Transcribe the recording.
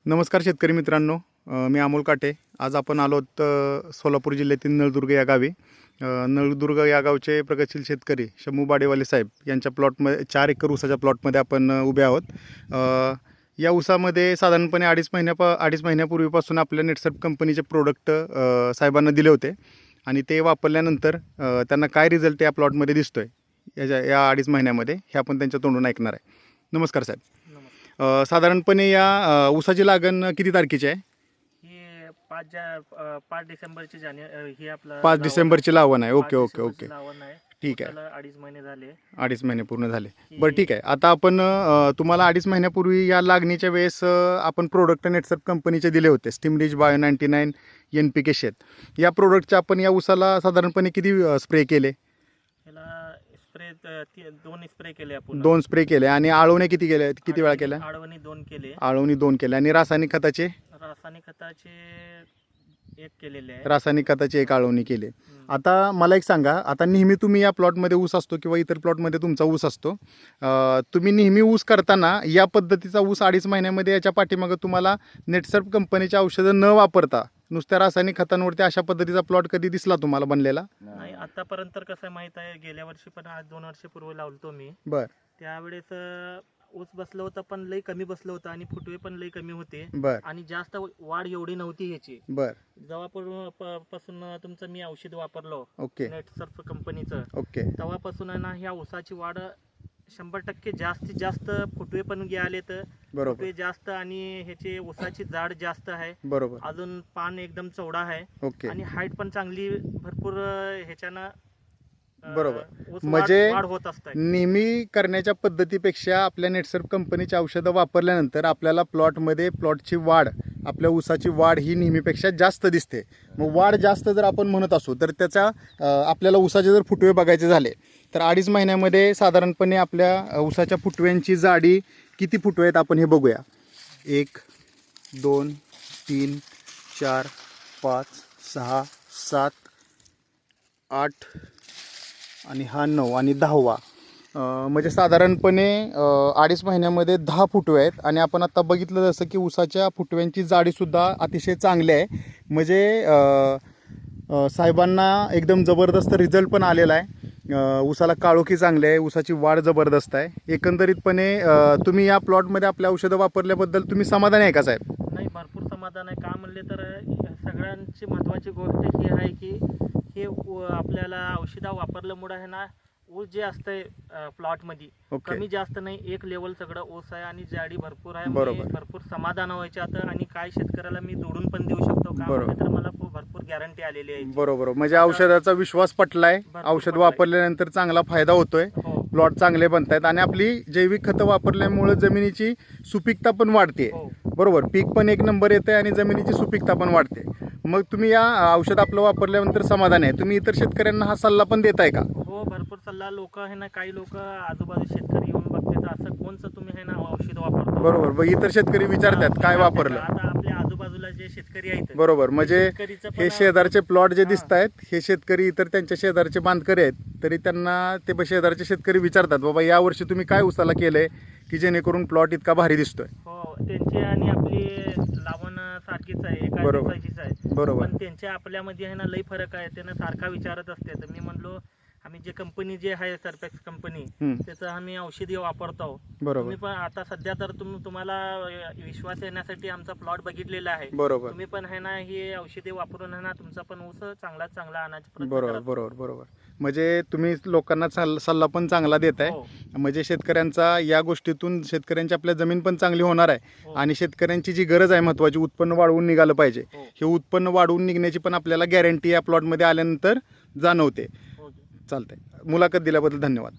नमस्कार शेतकरी मित्रांनो, मी अमोल काटे. आज आपण आलो आहोत सोलापूर जिल्ह्यातील नळदुर्ग या गावी. नळदुर्ग या गावचे प्रगतशील शेतकरी शंभू बाडेवाले साहेब यांच्या प्लॉटमध्ये 4 एकर ऊसाच्या प्लॉटमध्ये आपण उभे आहोत. या ऊसामध्ये साधारणपणे अडीच महिन्यापूर्वीपासून आपल्या नेटसर्फ कंपनीचे प्रोडक्ट साहेबांना दिले होते आणि ते वापरल्यानंतर त्यांना काय रिझल्ट या प्लॉटमध्ये दिसतो आहे या 2.5 महिन्यामध्ये हे आपण त्यांच्या तोंडून ऐकणार आहे. नमस्कार साहेब. साधारणपणे या ऊसाची लागण किती तारखेची आहे? ही 5 डिसेंबरची ही आपलं 5 डिसेंबरची लावण आहे. ओके ओके ओके, लावण आहे. ठीक आहे. त्याला 2.5 महिने झाले. 2.5 महिने पूर्ण झाले. बरं, ठीक आहे. आता आपण तुम्हाला 2.5 महिन्यापूर्वी या लागणीच्या वेळेस आपण प्रोडक्ट नेटसर्फ कंपनीचे दिले होते, स्टीमरिच बायो 99 NPK शेत. या प्रोडक्टचे आपण या ऊसाला साधारणपणे किती स्प्रे केले? स्प्रे 2 स्प्रे केले आपण. 2 स्प्रे केले. आणि आळवणे किती वेळा केल्या? आळवणी 2 केले. आळवणी 2 केले. आणि रासायनिक खताचे 1 केलेले आहे. रासायनिक खताची 1 आळवणी केली. आता मला एक सांगा, आता नेहमी तुम्ही या प्लॉटमध्ये ऊस असतो किंवा इतर प्लॉटमध्ये तुमचा ऊस असतो, तुम्ही नेहमी ऊस करताना या पद्धतीचा ऊस 2.5 महिन्यामध्ये याच्या पाठीमागं तुम्हाला नेटसर्फ कंपनीची औषधं न वापरता नुसत्या रासायनिक खतांवरती अशा पद्धतीचा प्लॉट कधी दिसला तुम्हाला बनलेला? नाही, आतापर्यंत कसं माहित आहे, गेल्या वर्षी पण आज 2 वर्षापूर्वी लावतो मी. बर. त्यावेळेस ऊस बसलं होतं पण लई कमी बसलं होतं आणि फुटवे पण लई कमी होते. बर. आणि जास्त वाढ एवढी नव्हती ह्याची. बर. जेव्हापासून तुमचं मी औषध वापरलो, ओके, नेटसर्फ कंपनीचं, ओके, तेव्हापासून आहे ना ह्या ऊसाची वाढ 100% जास्तीत जास्त फुटवे पण आले तर बरोबर, फुटवे जास्त आणि ह्याची ऊसाची जाड जास्त आहे. बरोबर, अजून पान एकदम चौडा आहे. ओके, आणि हाईट पण चांगली भरपूर ह्याच्यानं बरोबर. ऊस म्हणजे वाढ होत असते. नेहमी करण्याच्या पद्धतीपेक्षा आपल्या नेटसर्फ कंपनीची औषधं वापरल्यानंतर आपल्याला प्लॉटची वाढ, आपल्या ऊसाची वाढ ही नेहमीपेक्षा जास्त दिसते. मग वाढ जास्त जर आपण म्हणत असू तर त्याचा आपल्याला ऊसाचे जर फुटवे बघायचे झाले तर 2.5 महिन्यामध्ये साधारणपणे आपल्या ऊसाच्या फुटव्यांची जाडी किती फुटवे आहेत आपण हे बघूया. 1 2 3 4 5 6 7 8 आणि हा 9 आणि 10वा, म्हणजे साधारणपणे 2.5 महिन्यामध्ये 10 फुटवे आहेत. आणि आपण आता बघितलं जसं की ऊसाच्या फुटव्यांची जाडीसुद्धा अतिशय चांगली आहे. म्हणजे साहेबांना एकदम जबरदस्त रिझल्ट पण आलेला आहे. ऊसाला काळोखी चांगली आहे, ऊसाची वाढ जबरदस्त आहे. एकंदरीतपणे तुम्ही या प्लॉटमध्ये आपल्या औषधं वापरल्याबद्दल तुम्ही समाधानी आहे का साहेब? नाही, भरपूर समाधान आहे. का म्हणले तर सगळ्यांची महत्त्वाची गोष्ट ही आहे की हे आपल्याला औषधं वापरल्यामुळे आहे ना, ऊस जे असतंय प्लॉटमध्ये कमी जास्त नाही, एक लेवल सगळं ऊस आहे आणि जाडी भरपूर आहे. बरोबर. भरपूर समाधान व्हायचे आता. आणि काय शेतकऱ्याला मी जोडून पण देऊ शकतो का म्हणले तर मला भरपूर गॅरंटी आलेली आहे. बरोबर. म्हणजे औषधाचा विश्वास पटलाय, औषध वापरल्यानंतर चांगला फायदा होतोय, प्लॉट चांगले बनतायत आणि आपली जैविक खतं वापरल्यामुळे जमिनीची सुपीकता पण वाढते. बरोबर, पीक पण 1 नंबर येते आणि जमिनीची सुपीकता पण वाढते. मग तुम्ही या औषध आपलं वापरल्यानंतर समाधान आहे. तुम्ही इतर शेतकऱ्यांना हा सल्ला पण देताय का? हो, भरपूर सल्ला. लोक आहे ना, काही लोक आजूबाजू शेतकरी येऊन बघते तर असं कोणचं तुम्ही आहे ना औषध वापरतो. बरोबर, इतर शेतकरी विचारतात काय वापरलं. आता आपल्या आजूबाजूला जे शेतकरी आहेत, बरोबर, म्हणजे हे शेजारचे प्लॉट जे दिसत आहेत हे शेतकरी इतर त्यांच्या शेजारचे बांधकरी आहेत, तरी त्यांना ते शेजारचे शेतकरी विचारतात, बाबा यावर्षी तुम्ही काय ऊसाला केलंय की जेणेकरून प्लॉट इतका भारी दिसतोय. हो, त्यांची आणि आपली लावण सारखीच आहे, एका दिवसाचीच आहे. बरोबर. पण त्यांच्या आपल्यामध्ये आहे ना लई फरक आहे. त्यांना सारखा विचारत असते. तर मी म्हणलो, आम्ही जे कंपनी जे आहे सर्फेक्स कंपनी, त्याचं आम्ही औषधी वापरतो. तुम्ही पण आता सध्या तर तुम्हाला विश्वास येण्यासाठी आमचा प्लॉट बघितलेला आहे. बरोबर. तुम्ही पण आहे ना हे औषधी वापरून आहे ना तुमचा पण ऊस चांगला आणायचा प्रयत्न बरोबर करा. बरोबर बरोबर. म्हणजे तुम्ही लोकांना सल्ला पण चांगला देताय. म्हणजे शेतकऱ्यांचा या गोष्टीतून शेतकऱ्यांची आपल्या जमीन पण चांगली होणार आहे आणि शेतकऱ्यांची जी गरज आहे महत्वाची, उत्पन्न वाढवून निघालं पाहिजे, हे उत्पन्न वाढवून निघण्याची पण आपल्याला गॅरंटी या प्लॉटमध्ये आल्यानंतर जाणवते. चालतंय. मुलाखत दिल्याबद्दल धन्यवाद.